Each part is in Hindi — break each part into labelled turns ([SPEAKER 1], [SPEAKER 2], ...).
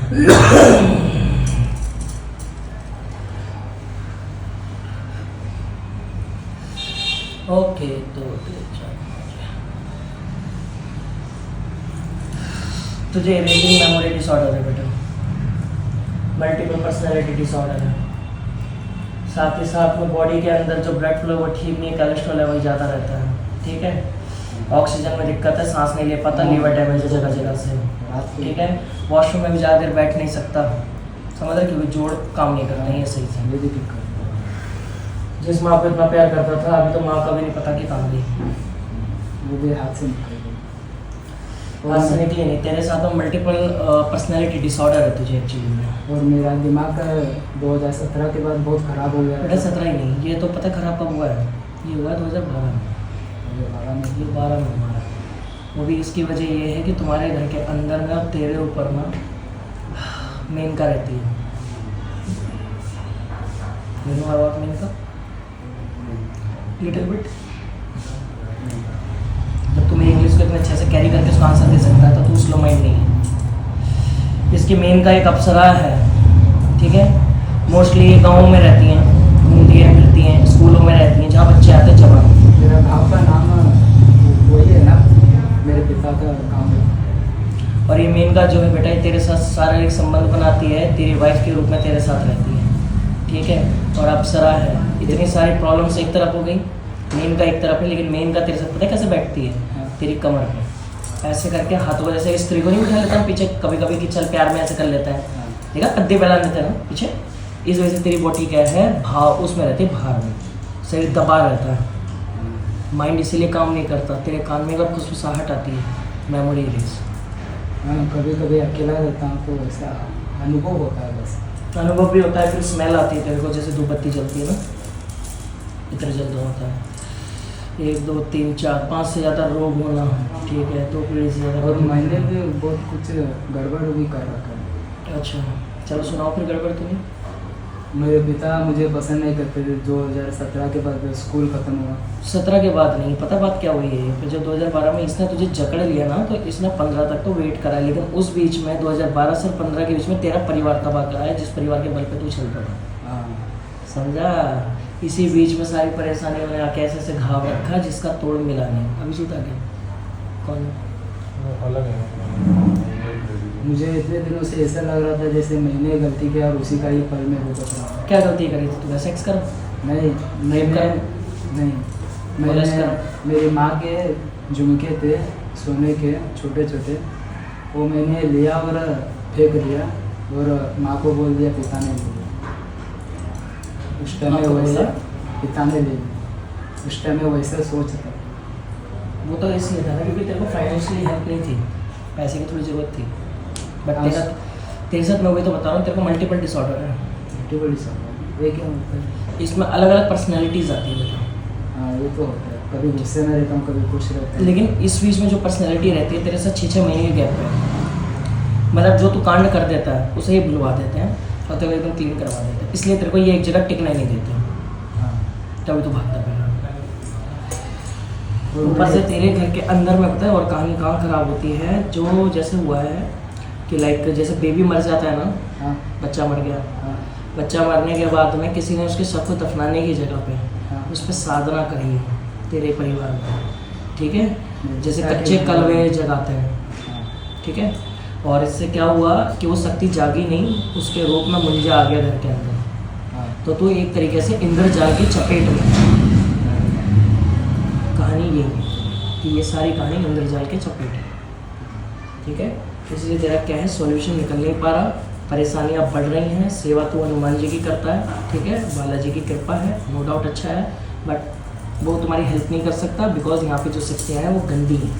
[SPEAKER 1] ओके तो तुझे रीडिंग मेमोरी डिसऑर्डर है बेटा, मल्टीपल पर्सनैलिटी डिसऑर्डर है। साथ ही साथ में बॉडी के अंदर जो ब्लड फ्लो वो ठीक नहीं है, कोलेस्ट्रॉल लेवल ज़्यादा रहता है, ठीक है। ऑक्सीजन में दिक्कत है, सांस नहीं ले पाता, लीवर डैमेज है जगह जगह से, ठीक है। वॉशरूम में भी ज़्यादा देर बैठ नहीं सकता, समझ रहे, क्योंकि जोड़ काम नहीं करता है ये सही से। जिस माँ को इतना प्यार करता था अभी तो माँ का भी नहीं पता कि कहाँ गई,
[SPEAKER 2] वो भी हाथ से निकल गई।
[SPEAKER 1] हाथ से निकली नहीं, तेरे साथ में मल्टीपल पर्सनैलिटी डिसऑर्डर है तुझे एक्चुअली में।
[SPEAKER 2] और मेरा दिमाग 2017 के बाद बहुत ख़राब हो गया।
[SPEAKER 1] बेटा 17 ही नहीं, ये तो पता खराब कब हुआ है, ये हुआ है 2012 में, ये 12 में हुआ है। वो भी इसकी वजह ये है कि तुम्हारे घर के अंदर ना तेरे ऊपर ना मेनका रहती है। मेनका लिटिल बिट, जब तुम्हें इंग्लिश को इतने अच्छे से कैरी करके उसका आंसर दे सकता है तो तू स्लो माइंड नहीं है। इसकी मेन का एक अप्सरा है, ठीक है। मोस्टली ये गाँव में रहती हैं, घूमती हैं फिरती हैं, स्कूलों में रहती हैं जहाँ बच्चे आते हैं जमा।
[SPEAKER 2] मेरा भाव का नाम वही है ना, मेरे पिता का काम है।
[SPEAKER 1] और ये मेन का जो है बेटा ये तेरे साथ शारीरिक संबंध बनाती है, तेरी वाइफ के रूप में तेरे साथ रहती है, ठीक है। और अप्सरा है, इतनी सारी प्रॉब्लम्स एक तरफ हो गई, मेन का एक तरफ है, लेकिन मेन का तेरे साथ पता है कैसे बैठती है, तेरी कमर पे ऐसे करके हाथों को, जैसे स्त्री को नहीं उठा लेता है पीछे कभी कभी कि चल प्यार में ऐसे कर लेता है, देखा कद्दे फैला देते हैं ना पीछे। इस वजह से तेरी बॉडी क्या है, भाव उसमें रहती है, भार में, शरीर दबा रहता है, माइंड इसीलिए काम नहीं करता। तेरे कान में अगर फुसफुसाहट आती है, मेमोरी रेस।
[SPEAKER 2] कभी कभी अकेला रहता हूँ तो ऐसा अनुभव होता है, बस
[SPEAKER 1] अनुभव भी होता है, फिर स्मेल आती है तेरे को, जैसे धूप बत्ती जलती है ना, इतना जल्द होता है। 1 2 3 4 5 से ज़्यादा रोग होना, ठीक है, 2 पीढ़ी से ज़्यादा।
[SPEAKER 2] और मैंने भी बहुत कुछ गड़बड़ भी कर रखा है।
[SPEAKER 1] अच्छा चलो सुनाओ फिर गड़बड़ तुम्हें।
[SPEAKER 2] मेरे पिता मुझे पसंद नहीं करते थे, 2017 के बाद स्कूल ख़त्म हुआ।
[SPEAKER 1] 17 के बाद नहीं पता बात क्या हुई है, फिर जब 2012 में इसने तुझे जकड़ लिया ना तो इसने 15 तक तो वेट करा, लेकिन उस बीच में 2012 से 15 के बीच में तेरा परिवार तबाह कराया, जिस परिवार के बल पे तू चलता था।
[SPEAKER 2] हाँ,
[SPEAKER 1] समझा। इसी बीच में सारी परेशानियों ने आके ऐसे घाव रखा जिसका तोड़ मिला नहीं। अभी सूता क्या कौन
[SPEAKER 3] अलग है।
[SPEAKER 2] मुझे इतने दिनों से ऐसा लग रहा था जैसे मैंने गलती किया और उसी का ही फल में भुगत रहा हूँ।
[SPEAKER 1] क्या गलती करी थी तूने, सेक्स कर
[SPEAKER 2] नहीं नहीं, मैंने मेरी माँ के झुमके थे सोने के छोटे छोटे, वो मैंने लिया और फेंक दिया और माँ को बोल दिया, पिता ने ले लिया। उस टाइम में वैसा पिता ने ले लिया, उस टाइम में वैसा सोच था।
[SPEAKER 1] वो तो इसलिए था ना क्योंकि तेरे को फाइनेंशियली हेल्प नहीं थी, पैसे की थोड़ी ज़रूरत थी। बट तेरे साथ मैं वही तो बता रहा हूँ, तेरे को मल्टीपल डिसऑर्डर है।
[SPEAKER 2] मल्टीपल डिसऑर्डर ये क्या होता है?
[SPEAKER 1] इसमें अलग अलग पर्सनैलिटीज़ आती है बेटा।
[SPEAKER 2] हाँ ये तो होता है, कभी गुस्से में रहता हूँ कभी खुश रहता हूँ।
[SPEAKER 1] लेकिन इस बीच में जो पर्सनैलिटी रहती है तेरे साथ 6-6 महीने के गैप पे, मतलब जो तू कांड कर देता है उसे ही भुलवा देते हैं और तेरे को एकदम क्लीन करवा देते हैं, इसलिए तेरे को ये एक जगह टिकने नहीं देते,
[SPEAKER 2] हाँ
[SPEAKER 1] तभी तो भागता फिर। ऊपर से तेरे घर के अंदर में पता है और कहानी कहाँ ख़राब होती है, जो जैसे हुआ है कि लाइक जैसे बेबी मर जाता है ना,
[SPEAKER 2] हाँ
[SPEAKER 1] बच्चा मर गया,
[SPEAKER 2] हाँ
[SPEAKER 1] बच्चा मरने के बाद में किसी ने उसके शव को दफनाने की जगह पे
[SPEAKER 2] हाँ
[SPEAKER 1] उस पर साधना करी है तेरे परिवार में, ठीक है, जैसे
[SPEAKER 2] ताकि-
[SPEAKER 1] कच्चे कलवे जगाते हैं,
[SPEAKER 2] हाँ
[SPEAKER 1] ठीक है। और इससे क्या हुआ कि वो शक्ति जागी नहीं, उसके रूप में मुंजा आ गया घर के अंदर,
[SPEAKER 2] हाँ
[SPEAKER 1] तो तू एक तरीके से इंद्रजाल की चपेट में। कहानी ये है कि ये सारी कहानी इंद्रजाल के चपेट है, ठीक है। इसलिए तेरा क्या है, सॉल्यूशन निकल नहीं पा रहा, परेशानियाँ बढ़ रही हैं, सेवा तो हनुमान जी की करता है, ठीक है, बालाजी की कृपा है, नो डाउट अच्छा है, बट वो तुम्हारी हेल्प नहीं कर सकता बिकॉज यहाँ पे जो शक्तियाँ हैं वो गंदी हैं,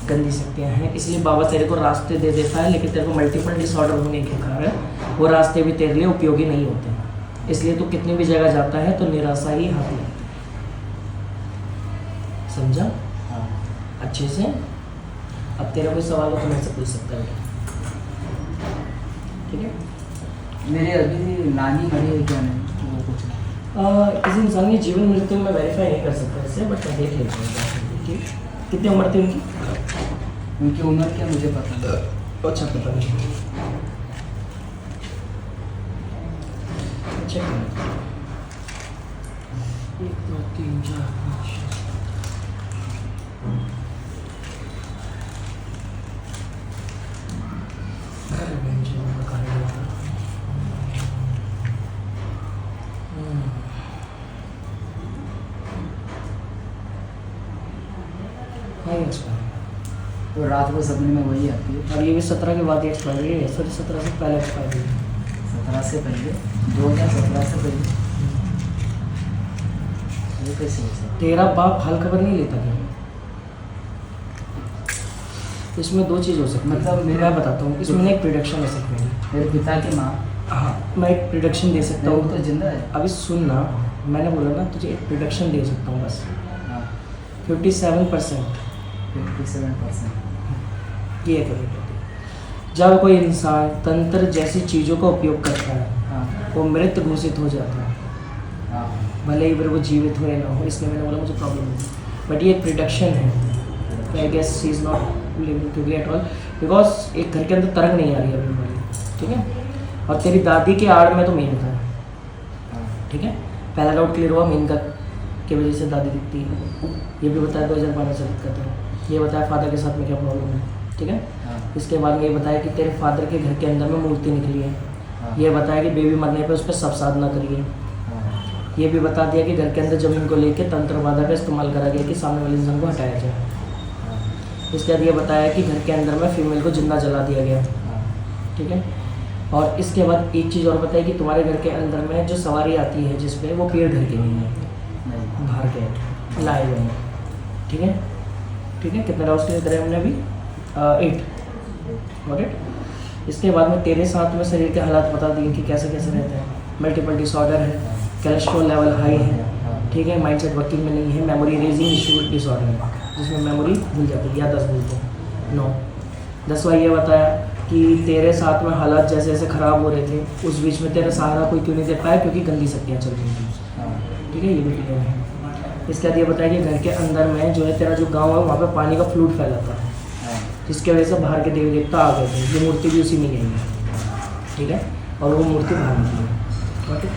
[SPEAKER 1] गंदी शक्तियाँ हैं। इसलिए बाबा तेरे को रास्ते दे देता है, लेकिन तेरे को मल्टीपल डिसऑर्डर होने के कारण वो रास्ते भी तेरे लिए उपयोगी नहीं होते, इसलिए तू कितनी भी जगह जाता है तो निराशा ही हाथ लगती है, समझा
[SPEAKER 2] हाँ
[SPEAKER 1] अच्छे से। अब तेरा कोई सवाल हो तो मैं से पूछ सकता है, ठीक है।
[SPEAKER 2] मेरे अभी नानी मरी है क्या नहीं वो कुछ
[SPEAKER 1] किसी इंसान की जीवन मृत्यु में वेरीफाई नहीं कर सकता इससे, बट मैं देख लेता हूँ, ठीक। कितनी उम्र थी उनकी?
[SPEAKER 2] उनकी उम्र क्या मुझे पता नहीं।
[SPEAKER 1] अच्छा पता नहीं। चेक करो। 1 2 3 4 5 6
[SPEAKER 2] तो रात को सपने में वही आती है।
[SPEAKER 1] और ये भी 17 के बाद एक्सपायरी है, सॉरी 17 से पहले एक्सपायरी है।
[SPEAKER 2] 17 से पहले 2017 से पहले ये कैसे हो सकता
[SPEAKER 1] तेरा बाप हाल खबर नहीं लेता क्या? इसमें दो चीज़ हो सकती है,
[SPEAKER 2] मतलब
[SPEAKER 1] मैं बताता हूँ। इसमें एक प्रिडिक्शन है सकती है।
[SPEAKER 2] मेरे पिता की माँ
[SPEAKER 1] हाँ, मैं एक प्रिडिक्शन दे सकता
[SPEAKER 2] वो
[SPEAKER 1] हूँ।
[SPEAKER 2] तो जिंदा है।
[SPEAKER 1] अभी सुनना, मैंने बोला ना तुझे एक प्रिडिक्शन दे सकता हूँ बस।
[SPEAKER 2] हाँ
[SPEAKER 1] 57%
[SPEAKER 2] 57%।
[SPEAKER 1] ये है probability। जब कोई इंसान तंत्र जैसी चीज़ों का उपयोग करता है
[SPEAKER 2] हाँ
[SPEAKER 1] वो मृत घोषित हो जाता है,
[SPEAKER 2] हाँ
[SPEAKER 1] भले ही फिर वो जीवित हो या ना हो। इसलिए मैंने बोला मुझे प्रॉब्लम होगी, बट ये एक प्रिडिक्शन है। I guess she is not living together at all, because एक घर के अंदर तरंग नहीं आ रही है अभी वाली, ठीक है। और तेरी दादी के आड़ में तो मेन था,
[SPEAKER 2] हाँ
[SPEAKER 1] ठीक है। पहला डाउट क्लियर हुआ, मेन का की वजह से दादी दिखती है। ये भी बताया 2012 से दिक्कत है। ये बताया फादर के साथ में क्या प्रॉब्लम है, ठीक है।
[SPEAKER 2] हाँ
[SPEAKER 1] इसके बाद में ये बताया कि तेरे फादर के घर के अंदर में मूर्ति निकली है।
[SPEAKER 2] हाँ
[SPEAKER 1] ये बताया कि बेबी मरने पे उस पर सब साधना करिए।
[SPEAKER 2] हाँ
[SPEAKER 1] ये भी बता दिया कि घर के अंदर ज़मीन को लेके तंत्र बाधा का इस्तेमाल करा गया कि सामने वाले इंसान को हटाया जाए।
[SPEAKER 2] हाँ
[SPEAKER 1] इसके बाद ये बताया कि घर के अंदर में फीमेल को जिंदा जला दिया गया,
[SPEAKER 2] हाँ
[SPEAKER 1] ठीक है। और इसके बाद एक चीज़ और बताई कि तुम्हारे घर के अंदर में जो सवारी आती है जिसपे वो पेड़ घर के नहीं है,
[SPEAKER 2] नहीं
[SPEAKER 1] बाहर के लाए हुए हैं, ठीक है। ठीक है, कितने डाउट्स क्लियर करे हमने अभी? 8 गॉट इट। इसके बाद में तेरे साथ में शरीर के हालात बता दिए कि कैसे कैसे रहते हैं। मल्टीपल डिसऑर्डर है, कोलेस्ट्रॉल लेवल हाई है, ठीक है। माइंडसेट वर्किंग में नहीं है। मेमोरी रेजिंग इशू डिसऑर्डर है, जिसमें मेमोरी भूल जाती है या 10 भूलते हैं 9। 10वां ये बताया कि तेरे साथ में हालात जैसे जैसे ख़राब हो रहे थे उस बीच में तेरा सहारा कोई क्यों नहीं दे पाया, क्योंकि गंदी शक्तियाँ चल रही थी,
[SPEAKER 2] हाँ
[SPEAKER 1] ठीक है। ये भी क्लियर है। इसके बाद ये बताया कि घर के अंदर में जो है तेरा जो गांव है वहाँ पे पानी का फ्लूड फैला था,
[SPEAKER 2] हाँ
[SPEAKER 1] जिसकी वजह से बाहर के देवी देवता आ गए थे। ये मूर्ति भी उसी में गई है, ठीक है। और वो मूर्ति बाहर निकली है, ओके।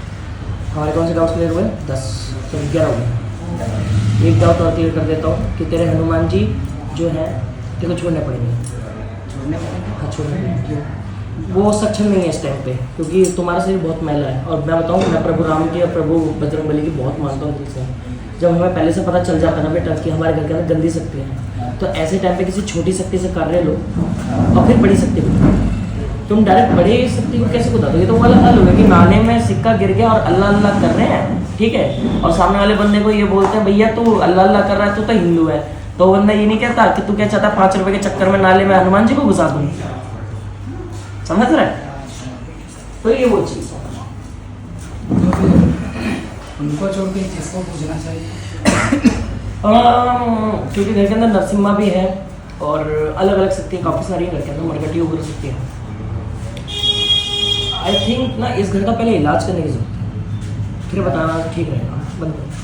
[SPEAKER 1] हमारे कौन से डाउट्स क्लियर हुए? 10 सॉरी 11 हुए। एक डाउट और क्लियर कर देता हूँ कि तेरे हनुमान जी जो है तेरे को छोड़ने पड़ेंगे।
[SPEAKER 2] छोड़ने पड़ेगा।
[SPEAKER 1] हाँ, छोड़ने पड़ेंगे। वो सक्षम नहीं है इस टाइम पे, क्योंकि तुम्हारा शरीर बहुत मैला है। और मैं बताऊँ, मैं प्रभु राम की और प्रभु बजरंगबली की बहुत मानता हूँ दिल से। जब हमें पहले से पता चल जाता है ना बेटा कि हमारे घर के अंदर गंदी शक्ति है, तो ऐसे टाइम पे किसी छोटी शक्ति से कार्य लो और फिर बड़ी शक्ति को। तुम डायरेक्ट बड़ी शक्ति को कैसे कुदा दो? ये तो वाला हल हो गया कि नाने में सिक्का गिर गया और अल्लाह अल्लाह कर रहे हैं, ठीक है। और सामने वाले बंदे को ये बोलते हैं भैया तू अल्लाह अल्लाह कर रहा है, तू तो हिंदू है। तो बंदा ये नहीं कहता कि तू क्या चाहता है 5 रुपए के चक्कर में नाले में हनुमान जी को घुसा दूँ। समझ रहा है? तो ये वो चीज़ है।
[SPEAKER 2] तो फिर उनको छोड़ के किसको पूछना चाहिए?
[SPEAKER 1] क्योंकि घर के अंदर नरसिम्हा भी है और अलग अलग शक्ति काफ़ी सारी घर के अंदर मरकटी उभर सकती है। आई थिंक ना इस घर का पहले इलाज करने की जरूरत है, फिर बताना ठीक रहेगा। बंद करो।